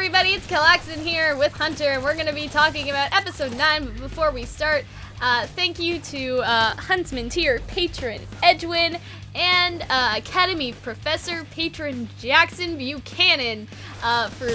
everybody, it's Calxiyn here with Hunter, and we're going to be talking about episode 9, but before we start, thank you to Huntsman tier patron Edwin and Academy Professor patron Jackson Buchanan for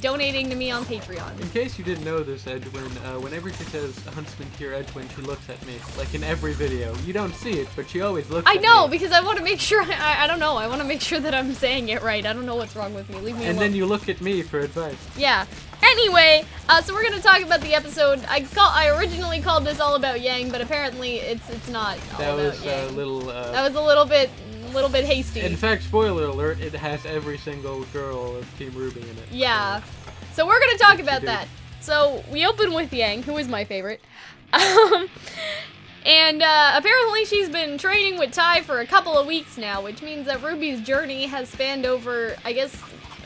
donating to me on Patreon. In case you didn't know this, Edwin, whenever she says Huntsman tier Edwin, she looks at me, like in every video. You don't see it, but she always looks at me. I know, because I want to make sure, I don't know, I want to make sure that I'm saying it right. I don't know what's wrong with me. Leave me alone. And then you look at me for advice. Yeah. Anyway, so we're gonna talk about the episode. I originally called this all about Yang, but apparently it's not all that about was Yang. a little. That was a little bit hasty. In fact, spoiler alert: it has every single girl of Team RWBY in it. Yeah. So we're gonna talk about that. So we open with Yang, who is my favorite. And apparently she's been training with Tai for a couple of weeks now, which means that RWBY's journey has spanned over, I guess,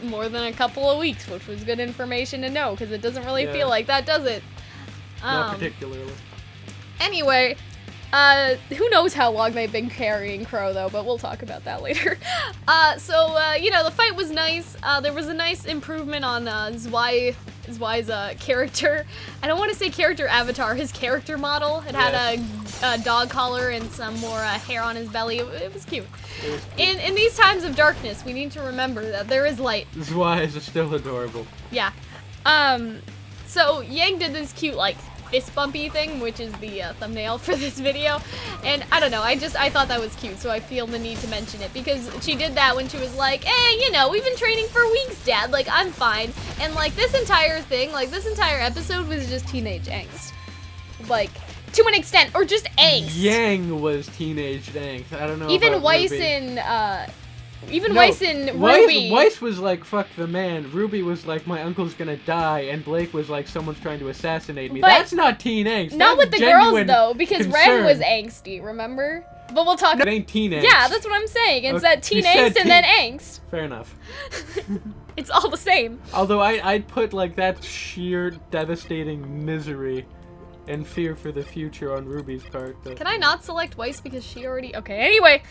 more than a couple of weeks, which was good information to know, because it doesn't really feel like that, does it? Not particularly. Anyway, who knows how long they've been carrying Crow, though, but we'll talk about that later. You know, the fight was nice. There was a nice improvement on Zwei's character. I don't want to say character avatar, his character model. It had a dog collar and some more hair on his belly. It was cute. In these times of darkness, we need to remember that there is light. Zwei is still adorable. Yeah. So Yang did this cute, like, fist bumpy thing, which is the thumbnail for this video, and I don't know, I thought that was cute, so I feel the need to mention it, because she did that when she was like, hey, you know, we've been training for weeks, Dad, like, I'm fine, and, like, this entire thing, like, this entire episode was just teenage angst, like, to an extent, or just angst. Yang was teenage angst, I don't know even about Weiss RWBY. and, Weiss and RWBY. Weiss was like, fuck the man. RWBY was like, my uncle's gonna die. And Blake was like, someone's trying to assassinate me. But that's not teen angst. Not That's with the girls, though, because concern. Ren was angsty, remember? But we'll talk. It ain't teen angst. Yeah, that's what I'm saying. It's that teen you said angst and then angst. Fair enough. It's all the same. Although I'd put like that sheer devastating misery and fear for the future on RWBY's part. But... Can I not select Weiss because she already... Okay, anyway.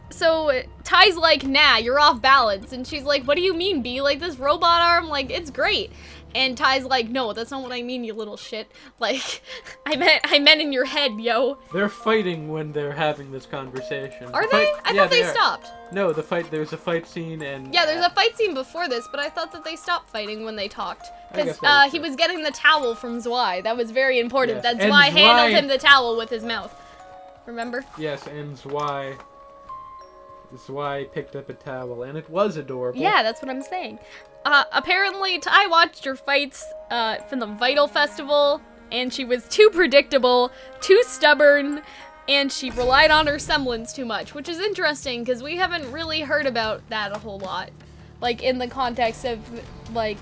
So Ty's like, nah, you're off balance. And she's like, what do you mean, B? Like, this robot arm, like, it's great. And Ty's like, no, that's not what I mean, you little shit. Like, I meant in your head, yo. They're fighting when they're having this conversation. Are they? I thought they stopped. No, there's a fight scene and... Yeah, there's a fight scene before this, but I thought that they stopped fighting when they talked. Because he was getting the towel from Zwei. That was very important. Yes. That Zwei handled him the towel with his mouth. Remember? Yes, and Zwei picked up a towel, and it was adorable. Yeah, that's what I'm saying. Apparently, Tai watched her fights from the Vital Festival, and she was too predictable, too stubborn, and she relied on her semblance too much, which is interesting, because we haven't really heard about that a whole lot. Like, in the context of, like,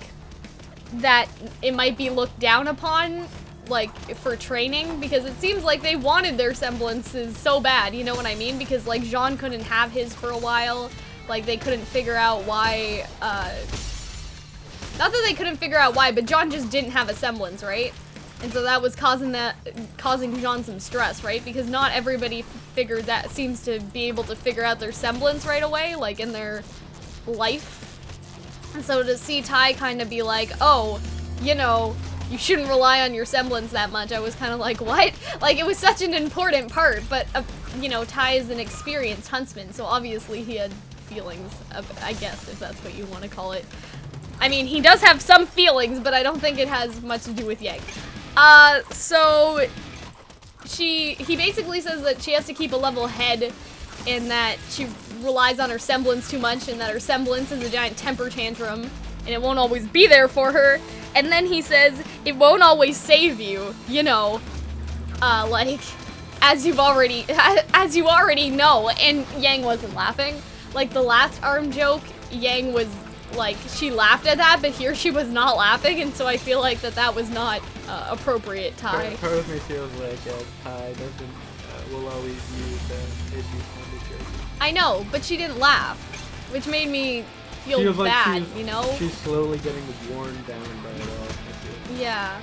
that it might be looked down upon, like, for training, because it seems like they wanted their semblances so bad, you know what I mean? Because, like, Jean couldn't have his for a while, like, they couldn't figure out why, not that they couldn't figure out why, but Jean just didn't have a semblance, right? And so that was causing Jean some stress, right? Because not everybody seems to be able to figure out their semblance right away, like, in their life. And so to see Tai kind of be like, oh, you know, you shouldn't rely on your semblance that much, I was kind of like, what? Like, it was such an important part, but, you know, Tai is an experienced huntsman, so obviously he had feelings, I guess, if that's what you want to call it. I mean, he does have some feelings, but I don't think it has much to do with Yang. So he basically says that she has to keep a level head and that she relies on her semblance too much and that her semblance is a giant temper tantrum and it won't always be there for her. And then he says, it won't always save you, you know, like, as you already know. And Yang wasn't laughing. Like, the last arm joke, Yang was, like, she laughed at that, but here she was not laughing, and so I feel like that was not appropriate, Tai. Part of me feels like Tai will always use issues on the joke. I know, but she didn't laugh, which made me feel bad, you know? She's slowly getting worn down by it all. Yeah.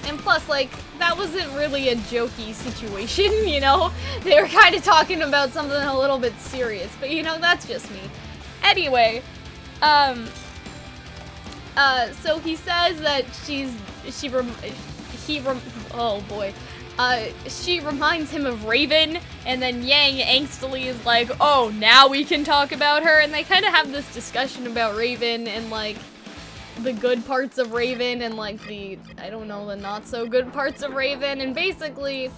And plus, like, that wasn't really a jokey situation, you know? They were kind of talking about something a little bit serious, but, you know, that's just me. Anyway, So he says that she reminds him of Raven, and then Yang angstily is like, oh, now we can talk about her, and they kind of have this discussion about Raven and, like, the good parts of Raven and, like, the not so good parts of Raven, and basically,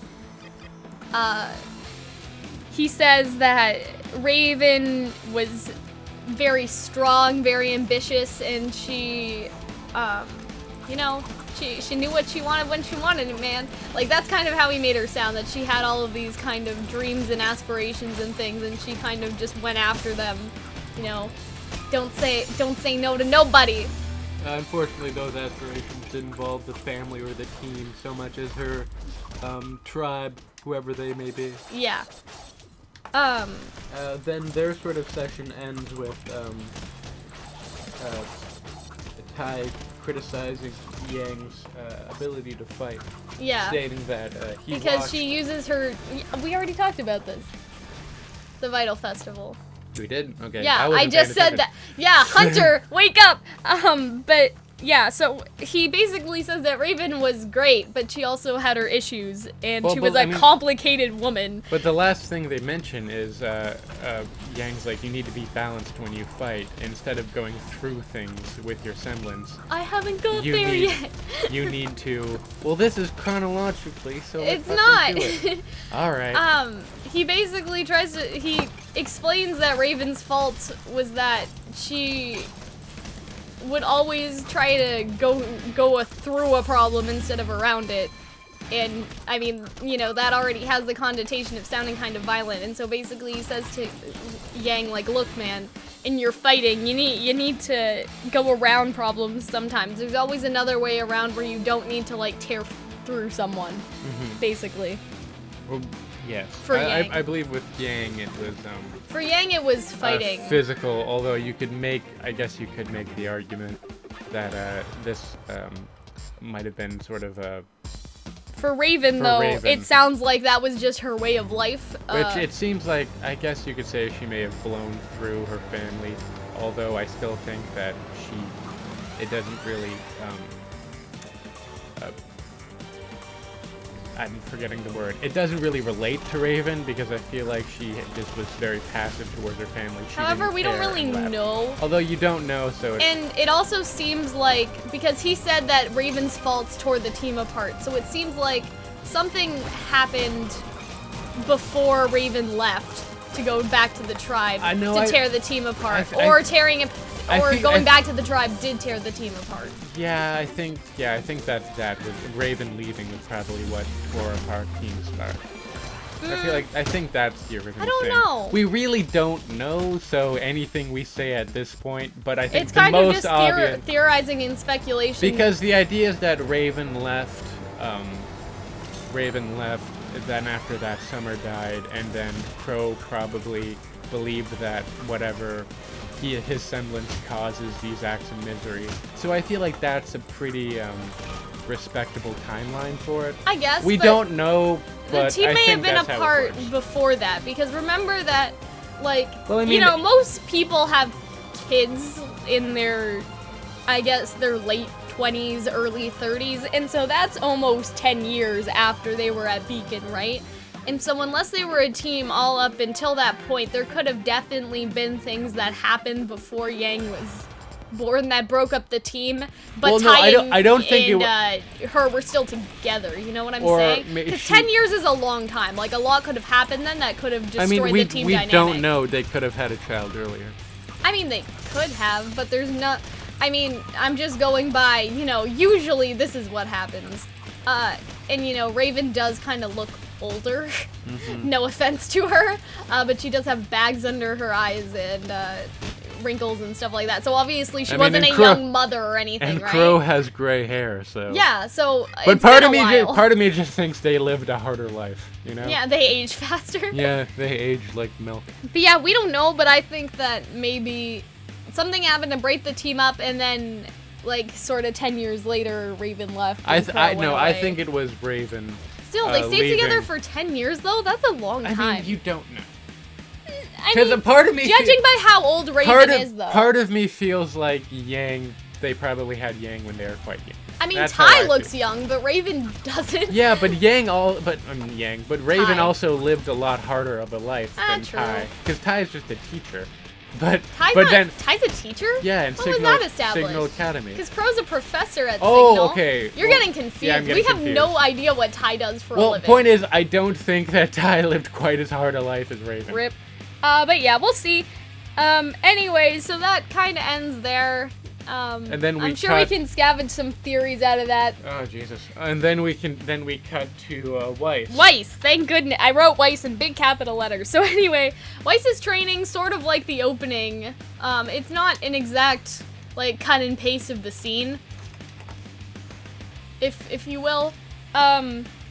he says that Raven was very strong, very ambitious, and she, she knew what she wanted when she wanted it, man. Like, that's kind of how he made her sound, that she had all of these kind of dreams and aspirations and things, and she kind of just went after them, you know. Don't say no to nobody. Unfortunately, those aspirations didn't involve the family or the team so much as her tribe, whoever they may be. Yeah. Then their sort of session ends with Tai criticizing Yang's ability to fight. Yeah. Stating that because she uses her. We already talked about this. The Vital Festival. We did? Okay. Yeah, I just said that. Yeah, Hunter, wake up! But yeah, so he basically says that Raven was great, but she also had her issues, and she was a complicated woman. But the last thing they mention is Yang's like, you need to be balanced when you fight, instead of going through things with your semblance. I haven't got there yet. You need to. Well, this is chronologically, so it's not. Do it. All right. He basically he explains that Raven's fault was that she would always try to go through a problem instead of around it. And, I mean, you know, that already has the connotation of sounding kind of violent. And so basically he says to Yang, like, look, man, in your fighting, you need to go around problems sometimes. There's always another way around where you don't need to, like, tear through someone, basically. Well, yes. For Yang. I believe with Yang it was, for Yang it was fighting. Physical, although I guess you could make the argument that this might have been sort of a... For Raven, it sounds like that was just her way of life. Which it seems like, I guess you could say she may have blown through her family, although I still think that it doesn't really, I'm forgetting the word. It doesn't really relate to Raven because I feel like she just was very passive towards her family. However, we don't really know. Although you don't know, so and it also seems like, because he said that Raven's faults tore the team apart, so it seems like something happened before Raven left to go back to the tribe to tear the team apart, going back to the tribe did tear the team apart. Yeah, I think that was Raven leaving was probably what tore apart Team Star. I think that's the original thing. I don't know. We really don't know, so anything we say at this point, but I think it's the kind most of just obvious theorizing and speculation. Because the idea is that Raven left, then after that Summer died, and then Crow probably believed that whatever his semblance causes these acts of misery. So I feel like that's a pretty respectable timeline for it. I guess. We don't know, but the team I may think have been apart before that, because remember that, like, you know, most people have kids in their, I guess, their late 20s, early 30s, and so that's almost 10 years after they were at Beacon, right? And so unless they were a team all up until that point, there could have definitely been things that happened before Yang was born that broke up the team. But I don't think her were still together. You know what I'm saying? Because 10 years is a long time. Like, a lot could have happened then that could have destroyed the team dynamic. We don't know. They could have had a child earlier. I mean, they could have, but there's not... I mean, I'm just going by, you know, usually this is what happens. And, you know, Raven does kind of look older. No offense to her, but she does have bags under her eyes and wrinkles and stuff like that. So obviously she wasn't a young mother or anything, and right? Crow has gray hair, so yeah. So but part of me just thinks they lived a harder life, you know? Yeah, they age faster. Yeah, they age like milk. But yeah, we don't know. But I think that maybe something happened to break the team up, and then like sort of 10 years later, Raven left. I think it was Raven. Still, they stayed together for 10 years, though? That's a long time. I mean, you don't know. Because a part of me... Judging by how old Raven is, though. Part of me feels like Yang they probably had Yang when they were quite young. I mean, That's how Ty I looks feel. young, but Raven doesn't. Yeah, but Raven Ty. also lived a lot harder of a life than True. Ty, because Ty is just a teacher. But Ty's a teacher? yeah, in When was Signal, that established? Signal Academy. Because Crow's a professor at Oh, Signal. okay. You're Well, getting confused. yeah, I'm getting we have confused. no idea what Ty does for a Well, living. point is, I don't think that Ty lived quite as hard a life as Raven. Rip. But yeah, we'll see. Anyway, so that kind of ends there. And then I'm sure we can scavenge some theories out of that. Oh Jesus! And then we cut to Weiss. Weiss, thank goodness. I wrote Weiss in big capital letters. So anyway, Weiss is training sort of like the opening. It's not an exact, like, cut and paste of the scene, if you will.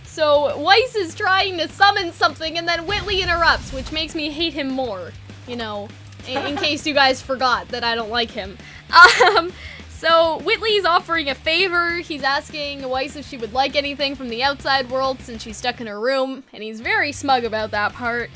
So Weiss is trying to summon something, and then Whitley interrupts, which makes me hate him more, you know, in case you guys forgot that I don't like him. So Whitley's offering a favor. He's asking Weiss if she would like anything from the outside world since she's stuck in her room, and he's very smug about that part.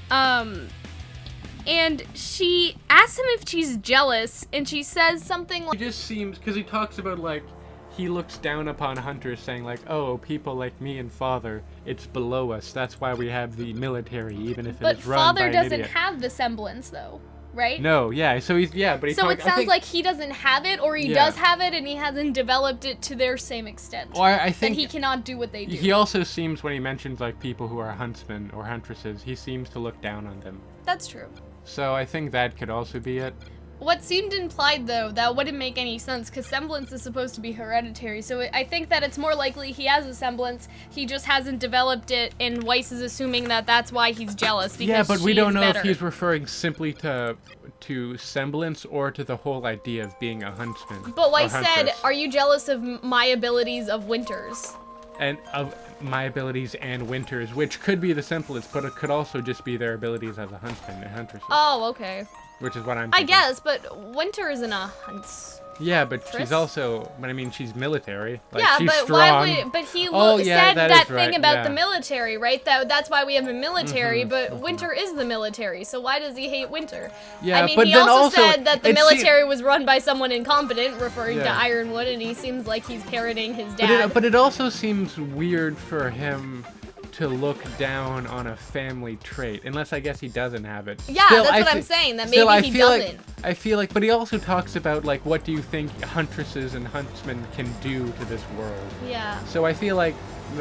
And she asks him if she's jealous, and she says something He like, just seems, because he talks about, like, he looks down upon hunters, saying, like, oh, people like me and Father, it's below us. That's why we have the military, even if but it's run by Father an doesn't idiot. have the semblance, though, right? No, yeah, so he's, yeah, but he So it I sounds think, like he doesn't have it, or he Yeah. does have it, and he hasn't developed it to their same extent. Or I That think he cannot do what they do. he also seems, when he mentions, like, people who are huntsmen or huntresses, he seems to look down on them. That's true. So I think that could also be it. What seemed implied, though, that wouldn't make any sense, because semblance is supposed to be hereditary, so I think that it's more likely he has a semblance, he just hasn't developed it, and Weiss is assuming that that's why he's jealous, because Yeah, but we she don't is know better. if he's referring simply to semblance or to the whole idea of being a huntsman. But or Weiss said, huntress. are you jealous of my abilities of Winters? And of my abilities and Winter's, which could be the simplest, but it could also just be their abilities as a huntsman and huntress. Oh, okay. Which is what I'm I thinking. guess, but Winter isn't a hunts. Yeah, but Huntress? she's also, but I mean, she's military. Like, Yeah, she's but strong. why would? But he Oh, yeah, said that that is thing right, about yeah. the military, right? That's why we have a military. But Winter is the military, so why does he hate Winter? Yeah, I mean, but he then also also, said that the it seem- military was run by someone incompetent, referring to Yeah. Ironwood, and he seems like he's parroting his dad. But it also seems weird for him to look down on a family trait, unless I guess he doesn't have it. Yeah, Still, that's I what I'm thi- saying, that still, maybe I he feel doesn't. I feel like, but he also talks about, like, what do you think huntresses and huntsmen can do to this world? Yeah. So I feel like he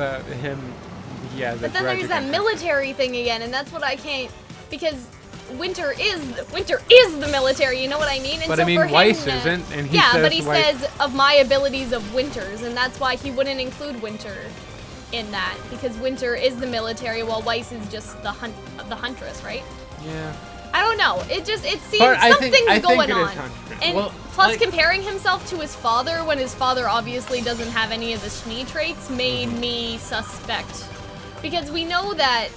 has a But then grudge there's that against him. military thing again, and that's what I can't, because Winter is the military. You know what I mean? And But so I mean, for him Weiss to- isn't, and he yeah, says but he Weiss- says of my abilities of Winters, and that's why he wouldn't include Winter in that, because Winter is the military while Weiss is just the huntress, right? Yeah. I don't know. It seems But I something's think going it is on. huntress. And Well, plus, like- comparing himself to his father when his father obviously doesn't have any of the Schnee traits made me suspect. Because we know that,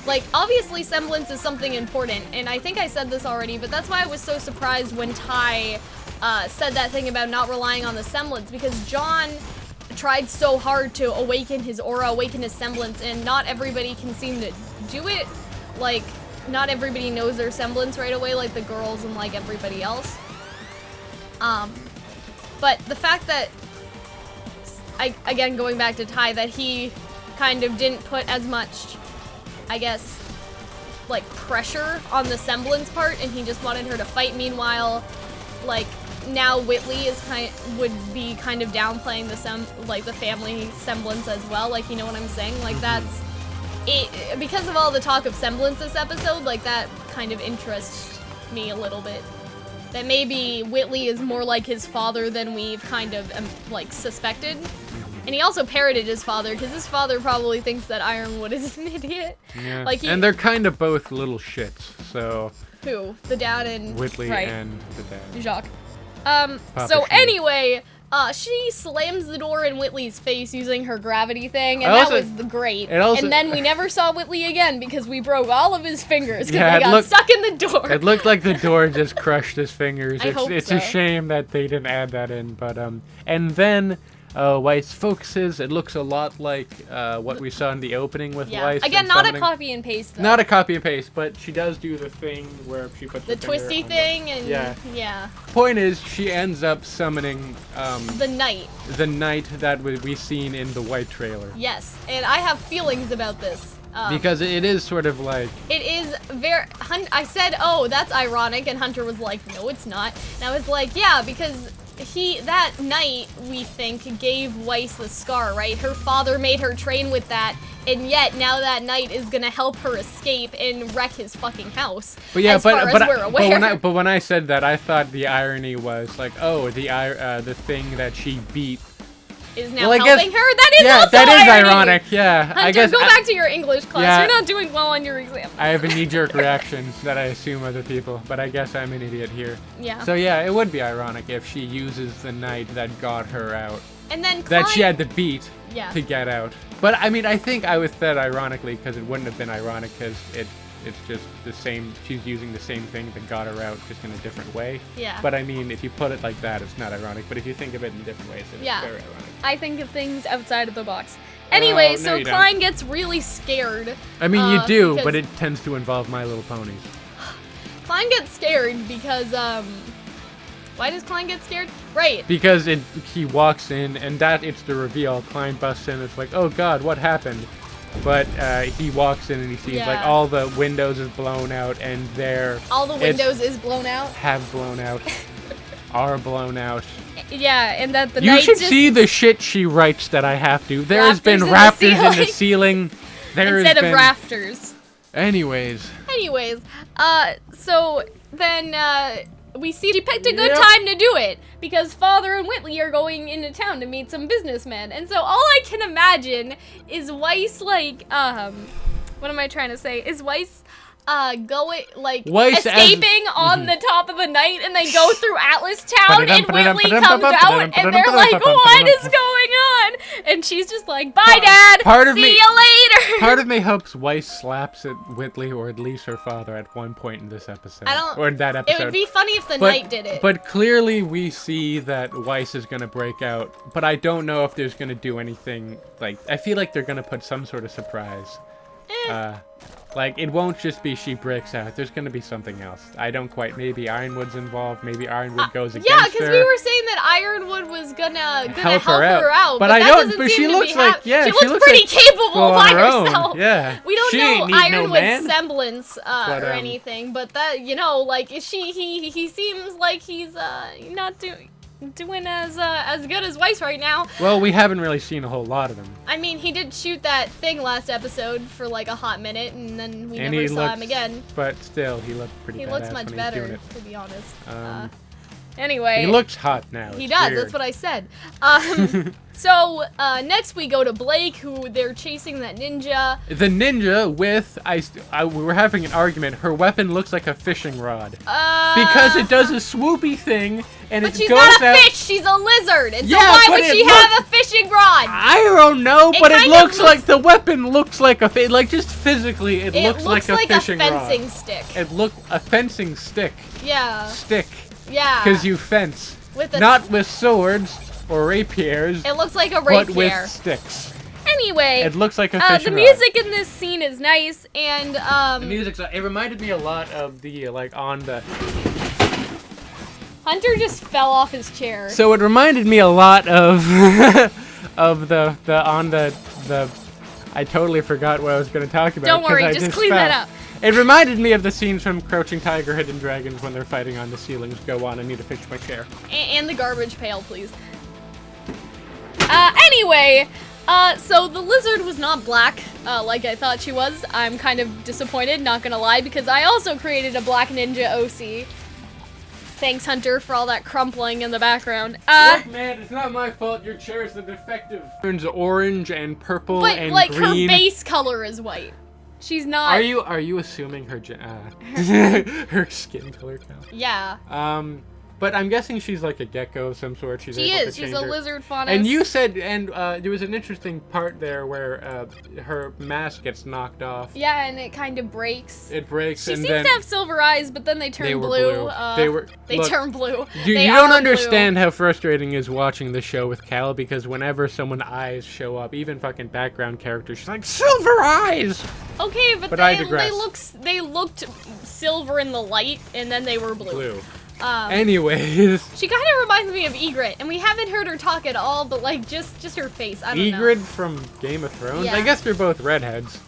like, obviously semblance is something important, and I think I said this already, but that's why I was so surprised when Ty said that thing about not relying on the semblance, because John tried so hard to awaken his aura, awaken his semblance, and not everybody can seem to do it. Like, not everybody knows their semblance right away, like the girls and like everybody else. But the fact that, again, going back to Ty, that he kind of didn't put as much, I guess, like, pressure on the semblance part, and he just wanted her to fight. Meanwhile, like, now Whitley would be kind of downplaying the family semblance as well. Like, you know what I'm saying? Like, that's it. Because of all the talk of semblance this episode, like, that kind of interests me a little bit. That maybe Whitley is more like his father than we've kind of, like, suspected. And he also parroted his father, because his father probably thinks that Ironwood is an idiot. Yeah. Like, and they're kind of both little shits, so... Who? The dad and... Whitley right. and the dad. Jacques. So Schnee. anyway, she slams the door in Whitley's face using her gravity thing, and Also- that was great. it also- And then we never saw Whitley again because we broke all of his fingers because Yeah, they it got looked- stuck in the door. It looked like the door just crushed his fingers. I hope It's so. a shame that they didn't add that in, but and then Weiss focuses. It looks a lot like what we saw in the opening with Weiss. Again, and not a summoning. copy and paste, though. Not a copy and paste, but she does do the thing where she puts the her finger twisty on thing, and yeah. Point is, she ends up summoning the knight. The knight that we seen in the White trailer. Yes, and I have feelings about this. Because it is sort of like... It is very... I said, oh, that's ironic, and Hunter was like, no, it's not. And I was like, yeah, because that knight, we think, gave Weiss the scar, right? Her father made her train with that, and yet now that knight is gonna help her escape and wreck his fucking house. But yeah, as far as we're aware. But when I said that, I thought the irony was like, oh, the thing that she beat is now helping her? That is also that is irony. ironic, yeah. Hunter, I guess go back to your English class. Yeah. You're not doing well on your exam. I have a knee-jerk reaction that I assume other people, but I guess I'm an idiot here. Yeah. So yeah, it would be ironic if she uses the knight that got her out. And then that she had to beat yeah. to get out. But I mean, I think I was said ironically because it wouldn't have been ironic because it's just the same, she's using the same thing that got her out, just in a different way. Yeah. But I mean, if you put it like that, it's not ironic. But if you think of it in different ways, it's very ironic. I think of things outside of the box. Anyway, so Calxiyn gets really scared. I mean, you do, but it tends to involve My Little Ponies. Calxiyn gets scared because, why does Calxiyn get scared? Right. Because he walks in, and it's the reveal. Calxiyn busts in, it's like, oh god, what happened? But he walks in and he sees like all the windows is blown out, and all the windows is blown out. Have blown out. Are blown out. Yeah, and that the You should see the shit she writes that I have to. There has been rafters in the ceiling. Instead of rafters. Anyways, so then we see she picked a good time to do it because Father and Whitley are going into town to meet some businessmen, and so all I can imagine is Weiss what am I trying to say? Is Weiss escaping on the top of the night, and they go through Atlas Town, and Whitley comes out, and they're like, what is going on? And she's just like, bye, Dad, see you later. Part of me hopes Weiss slaps at Whitley, or at least her father, at one point in this episode. Or in that episode. It would be funny if the knight did it. But clearly we see that Weiss is going to break out, but I don't know if there's going to do anything, I feel like they're going to put some sort of surprise. It won't just be she breaks out. There's going to be something else. I don't quite. Maybe Ironwood's involved. Maybe Ironwood goes against her. Yeah, because we were saying that Ironwood was gonna help her out. But I don't. But she looks like she looks pretty capable by herself. Yeah. We don't know Ironwood's semblance or anything, but that he seems like he's not doing as good as Weiss right now. Well, we haven't really seen a whole lot of him. I mean, he did shoot that thing last episode for like a hot minute, and then we never saw him again. But still, he looked pretty badass. He looks much when better, doing it. to be honest. Anyway. He looks hot now. He does, that's what I said. So, next we go to Blake, who they're chasing that ninja. The ninja with, we were having an argument, her weapon looks like a fishing rod. Because it does a swoopy thing, and it goes out. But she's not a fish, she's a lizard, and so why would she have a fishing rod? I don't know, but it looks like, the weapon looks like a, just physically, it looks like a fishing rod. It looks like a fencing stick. A fencing stick. Yeah. Stick. Yeah. Because you fence. Not with swords or rapiers. It looks like a rapier. But with sticks. Anyway. It looks like a fishing the music in this scene is nice, and the music's, it reminded me a lot of the, on the... Hunter just fell off his chair. So it reminded me a lot of, I totally forgot what I was going to talk about. Don't worry, just clean that up. It reminded me of the scenes from Crouching Tiger, Hidden Dragons when they're fighting on the ceilings. Go on, I need to fix my chair. And the garbage pail, please. Anyway, so the lizard was not black, like I thought she was. I'm kind of disappointed, not gonna lie, because I also created a black ninja OC. Thanks, Hunter, for all that crumpling in the background. Look, man, it's not my fault. Your chair is the defective. Turns orange and purple and green. But, her base color is white. She's not. Are you assuming her her skin color count? Yeah. But I'm guessing she's like a gecko of some sort. She's able to She's change a her. lizard faunus. And you said, there was an interesting part there where her mask gets knocked off. Yeah, and it kind of breaks. It breaks, She and seems then to have silver eyes, but then they turn they were blue. blue. They look, turn blue. You They don't are understand how frustrating it is watching the show with Cal, because whenever someone's eyes show up, even fucking background characters, she's like, silver eyes! Blue. Okay, but I digress. they looked silver in the light, and then they were blue. Blue. Anyways. She kind of reminds me of Ygritte, and we haven't heard her talk at all, but like just her face. I don't know. Ygritte from Game of Thrones? Yeah. I guess they're both redheads.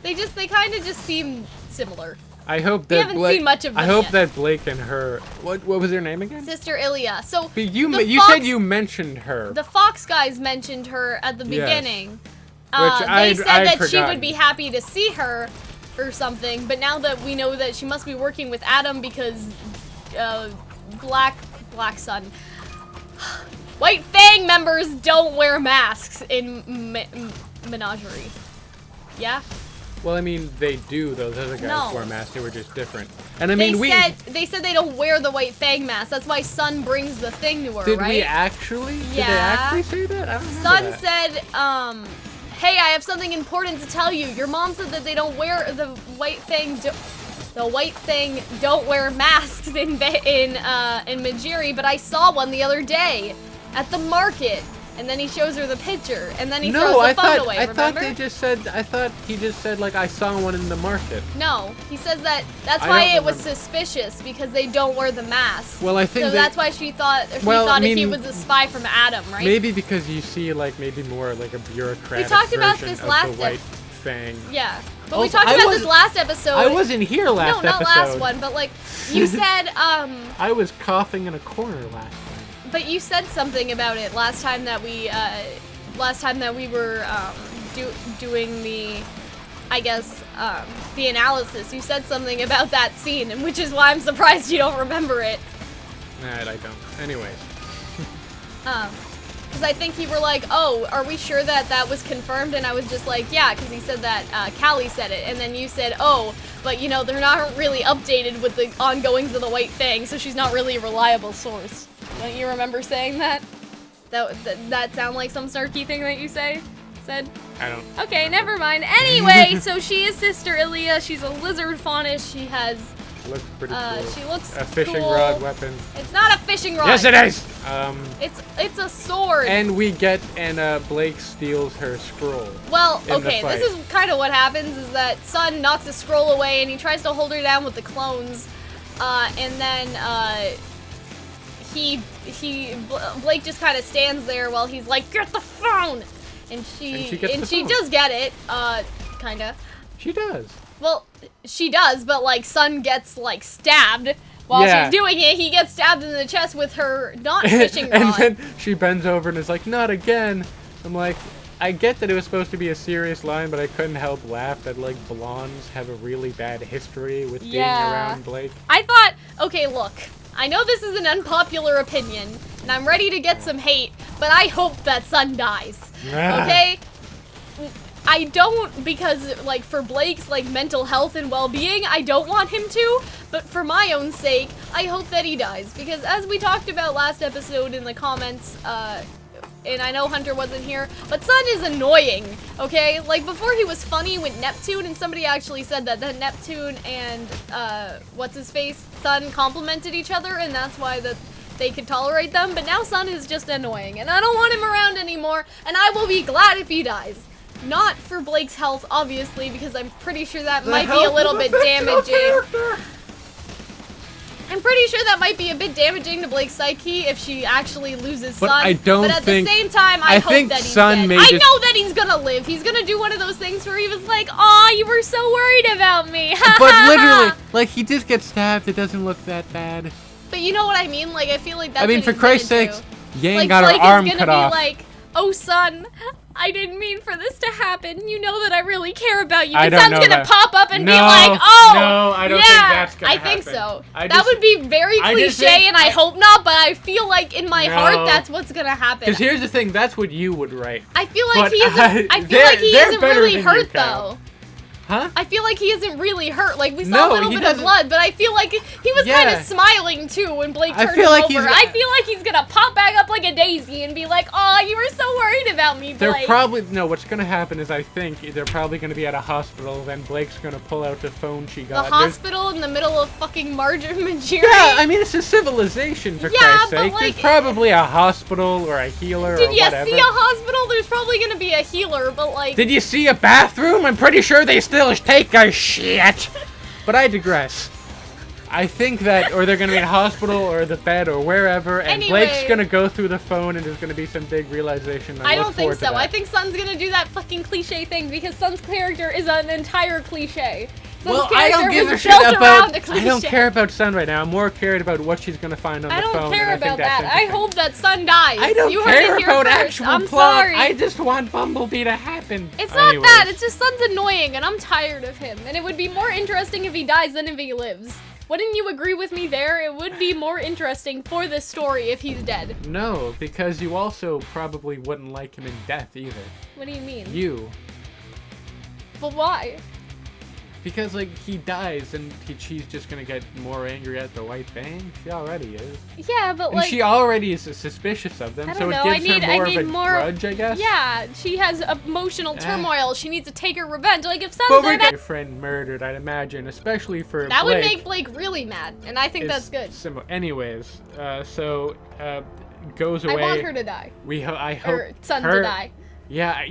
They kind of just seem similar. I hope that We haven't seen much of them I hope yet. that Blake and her, what was her name again? Sister Ilya. So But you the said Fox- you mentioned her. The Fox guys mentioned her at the Yes. beginning. I'd They said that she forgotten. would be happy to see her or something, but now that we know that she must be working with Adam because Black Sun. White Fang members don't wear masks in Menagerie. Yeah? Well, I mean, they do. Those other guys No. wore masks. They were just different. And I mean, They said they don't wear the White Fang mask. That's why Sun brings the thing to her, did right? we actually? Did they Yeah. actually say that? I don't remember Sun that. said, hey, I have something important to tell you. Your mom said that they don't wear the White Fang. The White Fang don't wear masks in Majiri, but I saw one the other day at the market. And then he shows her the picture, and then he throws the phone away. I Remember? thought he just said like I saw one in the market. No, he says that's I why don't it was remember. suspicious because they don't wear the mask. Well, I think so that's why she thought I if he mean, was a spy from Adam, right? Maybe because you see like maybe more like a bureaucratic We talked about version this of last the White Fang. Yeah, but Also, we talked I about was- this last episode. I wasn't here last No, not episode. last one, but like you said, I was coughing in a corner last time. but you said something about it last time that we were doing the, I guess, the analysis. You said something about that scene, and which is why I'm surprised you don't remember it. Nah, I don't. Anyways. Because I think you were like, oh, are we sure that that was confirmed? And I was just like, yeah, because he said that Callie said it. And then you said, oh, but you know, they're not really updated with the ongoings of the White Fang, so she's not really a reliable source. Don't you remember saying that? That sound like some snarky thing that you said? I don't. Okay, never mind. Anyway, so she is Sister Ilya. She's a lizard faunus. She has, Looks pretty cool. she looks A fishing cool. rod weapon. It's not a fishing rod. Yes, it is. It's a sword. And we get Blake steals her scroll. Well, in the okay, fight. this is kind of what happens is that Sun knocks the scroll away and he tries to hold her down with the clones, and then Blake just kind of stands there while he's like, get the phone, and she does get it, kinda. She does. Well, she does, but like Sun gets like stabbed while Yeah. she's doing it. He gets stabbed in the chest with her not fishing rod. And then she bends over and is like, not again. I'm like, I get that it was supposed to be a serious line, but I couldn't help laugh that like blondes have a really bad history with being around Blake. I thought, okay, look, I know this is an unpopular opinion, and I'm ready to get some hate, but I hope that Sun dies. Okay? I don't, because, like, for Blake's, like, mental health and well-being, I don't want him to, but for my own sake, I hope that he dies, because as we talked about last episode in the comments, and I know Hunter wasn't here, but Sun is annoying, okay? Like, before he was funny with Neptune, and somebody actually said that Neptune and, what's-his-face, Sun complimented each other, and that's why they could tolerate them, but now Sun is just annoying, and I don't want him around anymore, and I will be glad if he dies. Not for Blake's health, obviously, because I'm pretty sure that might be a little bit damaging. I'm pretty sure that might be a bit damaging to Blake's psyche if she actually loses But Sun. I don't But at think- the same time, I hope think that he's Sun dead. may I just- know that he's gonna live. He's gonna do one of those things where he was like, "Aw, you were so worried about me." But literally, like, he just gets stabbed. It doesn't look that bad. But you know what I mean? Like, I feel like that's I mean, what for he's Christ's gonna sakes, do. Yang Like, got her Blake arm is gonna cut be off. like, "Oh, Sun, I didn't mean for this to happen. You know that I really care about you." I And don't Sun's know gonna that. pop up and be No, like, "Oh, no, I don't yeah." think that's gonna I think happen. so. I That just- would be very I just cliche, think- and I hope not. But I feel like in my heart, No. that's what's gonna happen. Because here's the thing, that's what you would write. I feel like But, he isn't. I feel they're- like he they're isn't better really than you, hurt Kyle. though. Huh? I feel like he isn't really hurt. Like, we saw No, a little he bit of doesn't- blood, but I feel like he was Yeah. kind of smiling, too, when Blake I turned feel him like over. he's- I feel like he's gonna pop back up like a daisy and be like, "Aw, you were so worried about me, They're Blake." probably no. What's gonna happen is I think they're probably gonna be at a hospital. Then Blake's gonna pull out the phone she The got. hospital in the middle of fucking Marjorie. Yeah, I mean it's a civilization for Yeah, Christ's but, sake. like, There's probably a hospital or a healer Did or you whatever. see a hospital? There's probably gonna be a healer, but like... Did you see a bathroom? I'm pretty sure they still take a shit. But I digress. I think that, or they're gonna be in a hospital or the bed or wherever, and Anyway. Blake's gonna go through the phone and there's gonna be some big realization. I look don't think forward to so. that. I think Sun's gonna do that fucking cliche thing because Sun's character is an entire cliche. Sun's Well, I don't character give a was shit built about- around a I cliche. don't care about Sun right now. I'm more cared about what she's gonna find on I the don't phone. care and I about think that's that. I interesting. hope that Sun dies. I don't you heard care it here about first. actual I'm plot. sorry. I just want Bumblebee to happen. It's not Anyways. that. It's just Sun's annoying, and I'm tired of him. And it would be more interesting if he dies than if he lives. Wouldn't you agree with me there? It would be more interesting for this story if he's dead. No, because you also probably wouldn't like him in death either. What do you mean? You. But why? Because, like, he dies and she's just gonna get more angry at the White Fang. She already is. Yeah, but And like... she already is suspicious of them, I so don't it know, gives her more of a grudge, I guess. Yeah, she has emotional turmoil. She needs to take her revenge. Like, if Sun's But there, we're that, my friend murdered, I'd imagine, especially for that would Blake. make Blake really mad. And I think that's good. Anyways, goes I away. want her to die. I hope Or Sun her, to die. Yeah,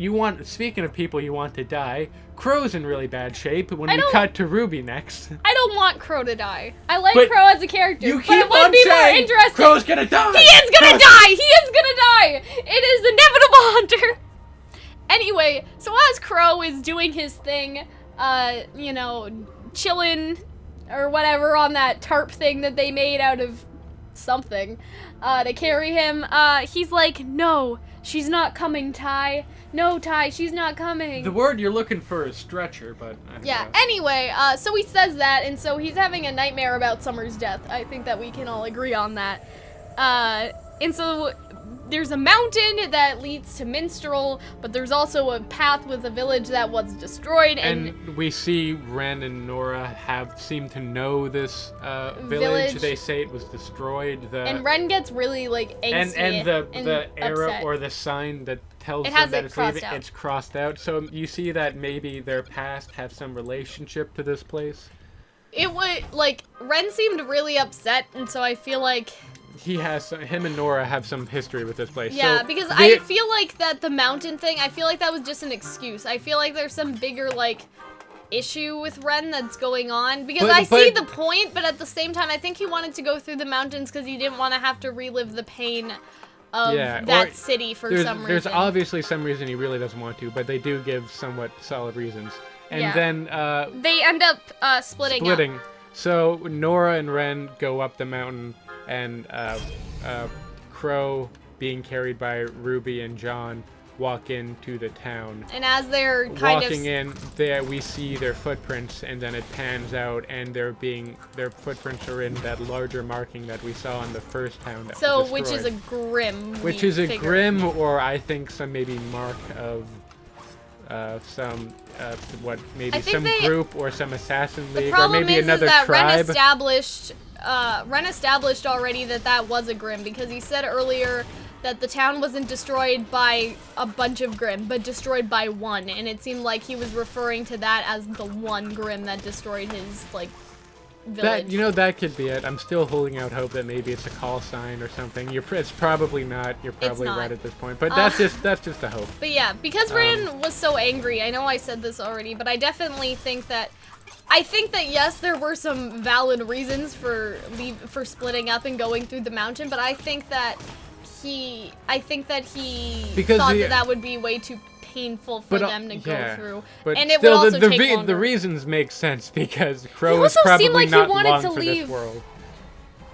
speaking of people you want to die, Crow's in really bad shape when I we don't- cut to Ruby next. I don't want Crow to die. I like But Crow as a character, You but keep it would on be more saying interesting. Crow's gonna die! He is gonna die! He is gonna die! It is inevitable, Hunter! Anyway, so as Crow is doing his thing, chilling or whatever on that tarp thing that they made out of something, to carry him, he's like, "No, she's not coming, Ty. No, Ty, she's not coming." The word you're looking for is stretcher, but I don't Yeah, know. anyway, so he says that, and so he's having a nightmare about Summer's death. I think that we can all agree on that. And so there's a mountain that leads to Minstrel, but there's also a path with a village that was destroyed, And we see Ren and Nora seem to know this village. Village. They say it was destroyed. and Ren gets really, like, angsty and the arrow upset. or the sign that tells It them has that it it's crossed leaving, out. it's crossed out. So you see that maybe their past have some relationship to this place. It would, like, Ren seemed really upset, and so I feel like... Him and Nora have some history with this place. Yeah, so because they- I feel like that the mountain thing, I feel like that was just an excuse. I feel like there's some bigger, like, issue with Ren that's going on. Because I see the point, but at the same time, I think he wanted to go through the mountains because he didn't want to have to relive the pain of that city for some reason. There's obviously some reason he really doesn't want to, but they do give somewhat solid reasons. And Yeah. then They end up splitting up. So Nora and Ren go up the mountain, and Crow, being carried by Ruby and John, walk into the town. And as they're kind Walking in, we see their footprints, and then it pans out, and their footprints are in that larger marking that we saw in the first town that was which is a destroyed. grim. Which we is a figure. grim, or I think some maybe mark of some I think some they- group or some assassin The league, or problem maybe is another that tribe. Ren established already that was a Grimm, because he said earlier that the town wasn't destroyed by a bunch of Grimm, but destroyed by one, and it seemed like he was referring to that as the one Grimm that destroyed his, like, village. That could be it. I'm still holding out hope that maybe it's a call sign or something. It's probably not. You're probably not. right at this point, but that's just a hope. But yeah, because Ren was so angry, I know I said this already, but I definitely think that yes, there were some valid reasons for splitting up and going through the mountain, but I think that he Because thought that would be way too painful for them to go through, But and it still, would also take the longer. reasons make sense because Crow He is also seemed probably like he not wanted long to for this leave world.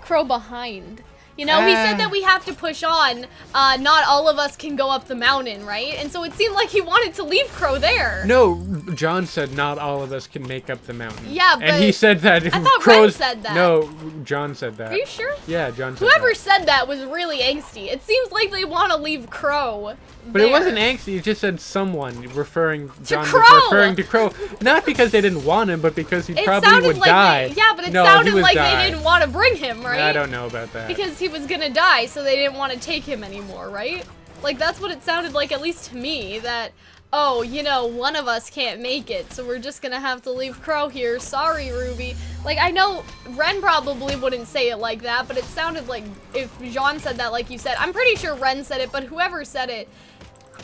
Crow behind. You know, he said that we have to push on. Not all of us can go up the mountain, right? And so it seemed like he wanted to leave Crow there. No, John said not all of us can make up the mountain. Yeah, but and he said that if I thought Crow's Ren said that. No, John said that. Are you sure? Yeah, John said Whoever that. said that was really angsty. It seems like they want to leave Crow. But it wasn't angsty, it just said someone John Crow! was referring to Crow. Not because they didn't want him, but because he probably would die. Yeah, but it No, sounded he would like die. they didn't want to bring him, right? I don't know about that. Because he was gonna die, so they didn't want to take him anymore, right? Like, that's what it sounded like, at least to me, that, oh, you know, one of us can't make it, so we're just gonna have to leave Crow here. Sorry, RWBY. Like, I know Ren probably wouldn't say it like that, but it sounded like if Jean said that, like you said. I'm pretty sure Ren said it, but whoever said it,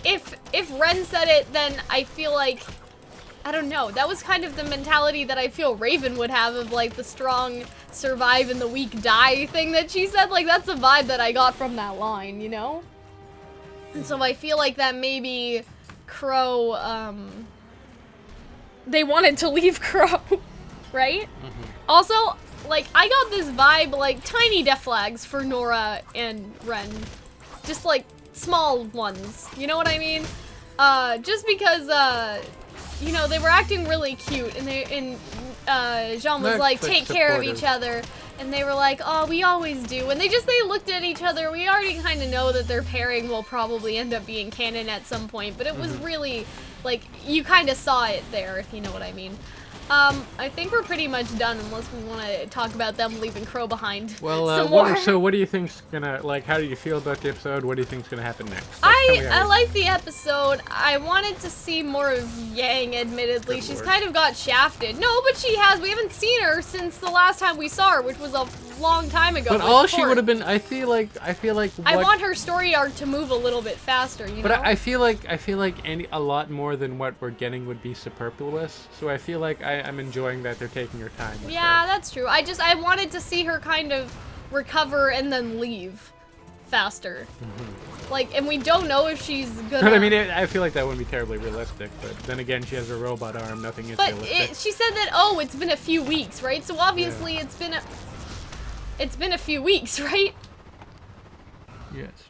if Ren said it, then I feel like, I don't know, that was kind of the mentality that I feel Raven would have of, like, the strong survive and the weak die thing that she said. Like, that's the vibe that I got from that line, you know? And so I feel like that maybe Crow, they wanted to leave Crow, right? Mm-hmm. Also, like, I got this vibe, like, tiny death flags for Nora and Ren. Just, like, small ones, you know what I mean? Just because, you know, they were acting really cute, and Jean was like, take care of each other, and they were like, oh, we always do, and they looked at each other. We already kind of know that their pairing will probably end up being canon at some point, but it was really, like, you kind of saw it there, if you know what I mean. I think we're pretty much done unless we want to talk about them leaving Crow behind. Well, what do you think's gonna, like, how do you feel about the episode? What do you think's gonna happen next? I like the episode. I wanted to see more of Yang, admittedly. She's kind of got shafted. No, but she has. We haven't seen her since the last time we saw her, which was a long time ago. But all she would have been, I feel like. I want her story arc to move a little bit faster, you know? But I feel like a lot more than what we're getting would be superfluous. So I feel like I'm enjoying that they're taking her time with Yeah, her. that's true. I wanted to see her kind of recover and then leave faster. Like, and we don't know if she's gonna... But I mean, I feel like that wouldn't be terribly realistic. But then again, she has a robot arm. Nothing is realistic. But she said that, oh, it's been a few weeks, right? So obviously it's been a few weeks, right? Yes.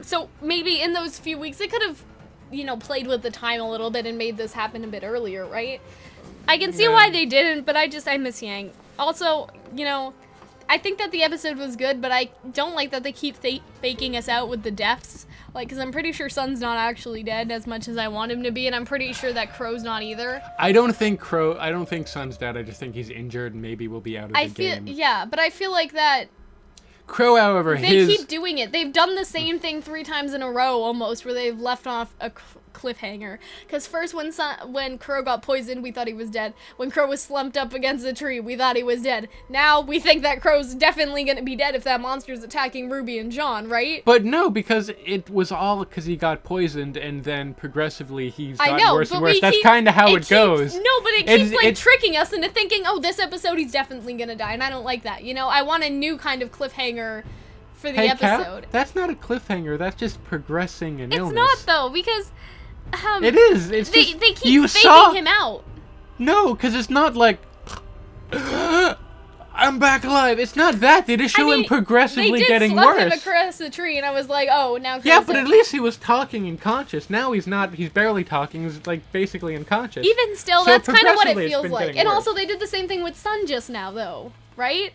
So maybe in those few weeks, they could have, you know, played with the time a little bit and made this happen a bit earlier, right? I can see why they didn't, but I miss Yang. Also, you know, I think that the episode was good, but I don't like that they keep faking us out with the deaths. Like, because I'm pretty sure Sun's not actually dead as much as I want him to be, and I'm pretty sure that Crow's not either. I don't think Sun's dead. I just think he's injured and maybe will be out of the game. Yeah, but I feel like that... Crow, however, they keep doing it. They've done the same thing 3 times in a row almost, where they've left off a cliffhanger. Because first, when Crow got poisoned, we thought he was dead. When Crow was slumped up against a tree, we thought he was dead. Now we think that Crow's definitely gonna be dead if that monster's attacking RWBY and Jean, right? But no, because it was all because he got poisoned, and then progressively he's gotten worse and worse. That's kind of how it goes. No, but it keeps tricking us into thinking, oh, this episode he's definitely gonna die, and I don't like that. You know, I want a new kind of cliffhanger for the episode. Cap, that's not a cliffhanger. That's just progressing an illness. It's not though, because it is. It's they just, keep faking him out. No, because it's not like I'm back alive. It's not that. They just show him progressively getting worse. They did slap him across the tree, and I was like, oh, now. Yeah, but at least he was talking and conscious. Now he's not. He's barely talking. He's like basically unconscious. Even still, that's kind of what it feels been like. And also, they did the same thing with Sun just now, though, right?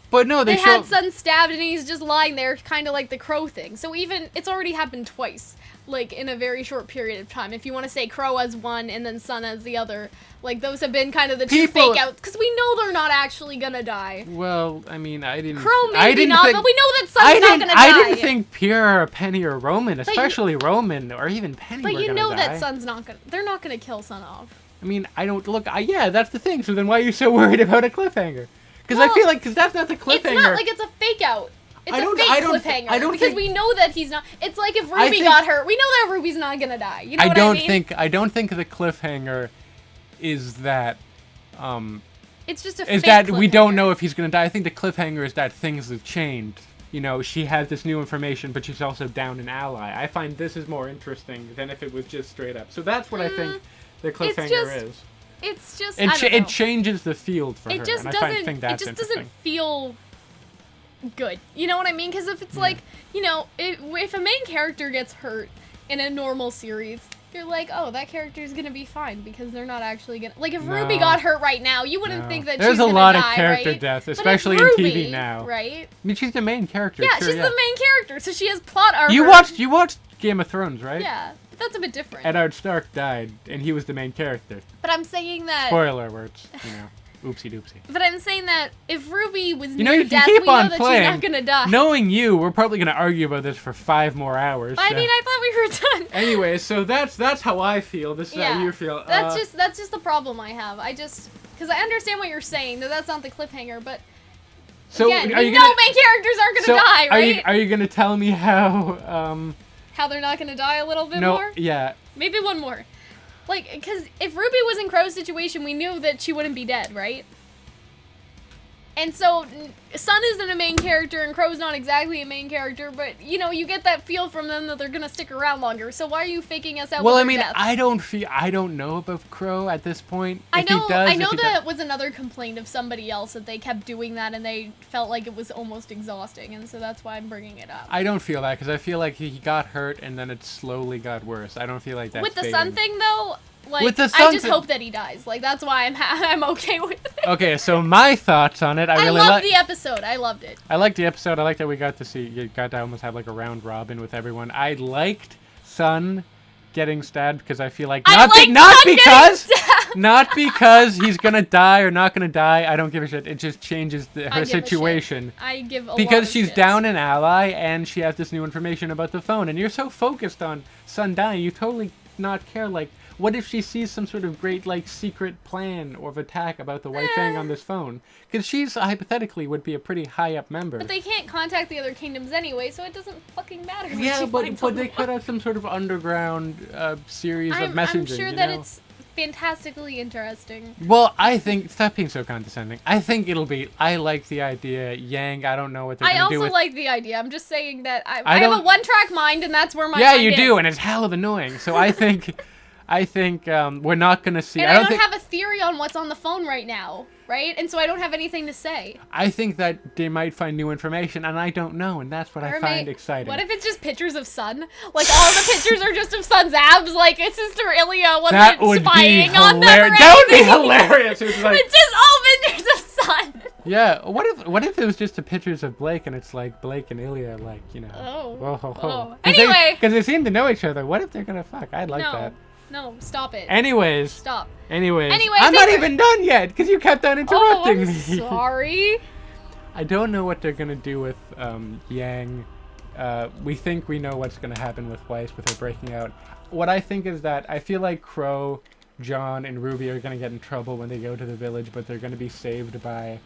But no, they had Sun stabbed, and he's just lying there, kind of like the Crow thing. So even it's already happened twice, like in a very short period of time. If you want to say Crow as one and then Sun as the other, like those have been kind of the two fake outs, because we know they're not actually gonna die. Well, I mean, I didn't. Crow maybe not, but we know that Sun's not gonna die. I didn't think Pierre or Penny or Roman, especially Roman or even Penny, were gonna die. But you know that Sun's not gonna. They're not gonna kill Sun off. I mean, I don't look. Yeah, that's the thing. So then, why are you so worried about a cliffhanger? Because I feel like, that's not the cliffhanger. It's not like it's a fake out. It's a fake cliffhanger. Because we know that he's not. It's like if RWBY got hurt, we know that RWBY's not gonna die. You know what I mean? I don't think the cliffhanger is that. It's just a. Is that we don't know if he's gonna die? I think the cliffhanger is that things have changed. You know, she has this new information, but she's also down an ally. I find this is more interesting than if it was just straight up. So that's what I think the cliffhanger is. It's just it changes the field for her. It just and doesn't. I think that's it just doesn't feel good. You know what I mean? Because if it's like, you know, if a main character gets hurt in a normal series, you're like, oh, that character's gonna be fine because they're not actually gonna. Like, if RWBY got hurt right now, you wouldn't think that There's she's gonna die, a lot of character right? death, But if especially in RWBY, TV now. right? I mean, she's the main character. Yeah, sure, she's the main character, so she has plot armor. You watched Game of Thrones, right? Yeah, but that's a bit different. Eddard Stark died, and he was the main character. But I'm saying that. Spoiler alerts, you know. Oopsie doopsie. But I'm saying that if RWBY was You know, near you death, keep we know on that playing. she's not gonna die. Knowing you, we're probably gonna argue about this for 5 more hours. I so. mean, I thought we were done. Anyway, so that's how I feel. This is how you feel. That's just the problem I have. Because I understand what you're saying, that's not the cliffhanger, but so again, we know main characters aren't gonna die, right? Are you gonna tell me how How they're not gonna die a little bit no, more? yeah. Maybe one more. Like, because if RWBY was in Crow's situation, we knew that she wouldn't be dead, right? And so, Sun isn't a main character, and Crow's not exactly a main character, but, you know, you get that feel from them that they're gonna stick around longer, so why are you faking us out Well, with I mean, their deaths? I don't know about Crow at this point. I If he know does, that was another complaint of somebody else, that they kept doing that, and they felt like it was almost exhausting, and so that's why I'm bringing it up. I don't feel that, because I feel like he got hurt, and then it slowly got worse. I don't feel like that's With the fading. Sun thing, though, like, With the I Sun just thing- hope that he dies. Like, that's why I'm okay with it. Okay, so my thoughts on it, I really loved the episode. I loved it. I liked the episode. I liked that we got to almost have like a round robin with everyone. I liked Sun getting stabbed because I feel like not because he's gonna die or not gonna die. I don't give a shit. It just changes her situation. I give a because lot of she's shits. down an ally and she has this new information about the phone, and you're so focused on Sun dying, you totally not care. Like, what if she sees some sort of great, like, secret plan of attack about the White Fang on this phone? Because she's, hypothetically, would be a pretty high-up member. But they can't contact the other kingdoms anyway, so it doesn't fucking matter. Yeah, but they could have some sort of underground series of messaging, I'm sure that it's fantastically interesting. Well, I think, stop being so condescending. I think it'll be, I like the idea. Yang, I don't know what they're going to do with. I also like the idea. I'm just saying that I have a one-track mind, and that's where my mind you is. do, and it's hell of annoying. So I think... I think we're not going to see... And I don't have a theory on what's on the phone right now, right? And so I don't have anything to say. I think that they might find new information, and I don't know, and that's what I find exciting. What if it's just pictures of Sun? Like, all the pictures are just of Sun's abs? Like, his sister Ilya wasn't spying on them or anything? That would be hilarious! It's like... It's just all pictures of Sun! Yeah, what if it was just the pictures of Blake, and it's like Blake and Ilya, like, you know... Oh. Whoa, ho, ho. Oh. Anyway! Because they seem to know each other. What if they're gonna fuck? I'd like that. No, stop it. Anyways. Stop. Anyways, I'm not even done yet, because you kept on interrupting me. Sorry. I don't know what they're gonna do with Yang. We think we know what's gonna happen with Weiss, with her breaking out. What I think is that I feel like Crow, John, and RWBY are gonna get in trouble when they go to the village, but they're gonna be saved by...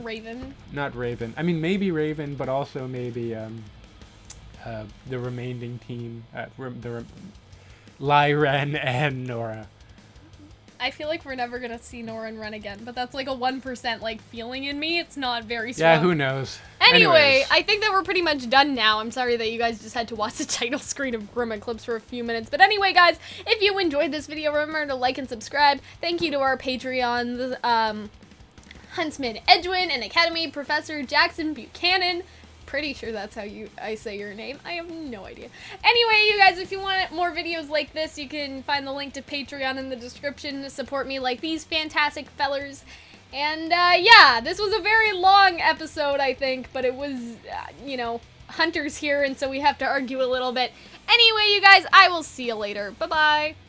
Raven. Not Raven. I mean, maybe Raven, but also maybe the remaining team. Lyren and Nora. I feel like we're never gonna see Nora and Ren again, but that's like a 1% like feeling in me. It's not very strong. Yeah, who knows? Anyway, Anyways. I think that we're pretty much done now. I'm sorry that you guys just had to watch the title screen of RWBY clips for a few minutes. But anyway, guys, if you enjoyed this video, remember to like and subscribe. Thank you to our Patreons, Huntsman Edwin and Academy Professor Jackson Buchanan. Pretty sure that's how I say your name. I have no idea. Anyway, you guys, if you want more videos like this, you can find the link to Patreon in the description to support me like these fantastic fellers. And yeah, this was a very long episode, I think, but it was, you know, Hunter's here, and so we have to argue a little bit. Anyway, you guys, I will see you later. Bye-bye.